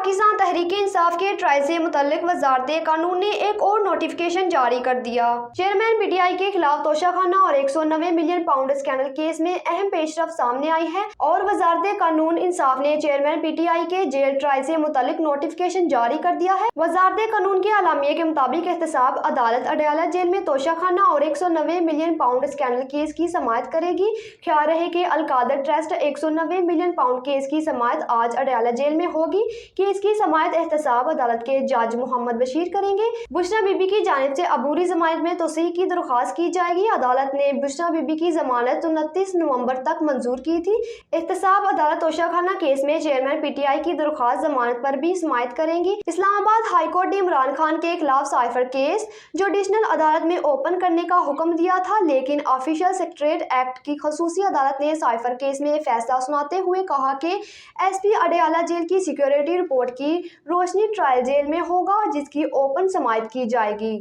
पाकिस्तान तहरीक इंसाफ के ट्रायल से मुतल्लिक वजारत कानून ने एक और नोटिफिकेशन जारी कर दिया। चेयरमैन पीटीआई के खिलाफ तोशाखाना और 190 मिलियन पाउंड स्कैंडल केस में अहम पेशरफ सामने आई है और वजारत कानून इंसाफ ने चेयरमैन पीटीआई के जेल ट्रायल से मुतल्लिक नोटिफिकेशन जारी कर दिया है। वजारत कानून के आलामिया के मुताबिक एहतसाब अदालत अडयाला जेल में तोशाखाना और 190 मिलियन पाउंड स्कैंडल केस की समाअत करेगी। ख्याल रहे कि Al-Qadir trust 190 million pound case की समाअत आज अडयाला जेल में होगी। केस की समाअत एहतसाब अदालत के जज मोहम्मद बशीर करेंगे। बुशरा बीबी की जानिब से अबूरी जमानत में तोसीह की दरख्वास्त की जाएगी। अदालत ने बुशरा बीबी की जमानत 29 नवंबर तक मंजूर की थी। एहतसाब अदालत तोशाखाना केस में चेयरमैन पीटीआई की दरख्वास्त जमानत पर भी समाअत करेंगी। इस्लामाबाद हाई कोर्ट ने इमरान खान के खिलाफ साइफर केस जुडिशनल अदालत में ओपन करने का हुक्म दिया था, लेकिन ऑफिशियल सेक्रेटरीट एक्ट की खसूसी अदालत ने साइफर केस में फैसला सुनाते हुए कहा कि एसपी अडयाला जेल की सिक्योरिटी रिपोर्ट की रोशनी ट्रायल जेल में होगा, जिसकी ओपन समाअत की जाएगी।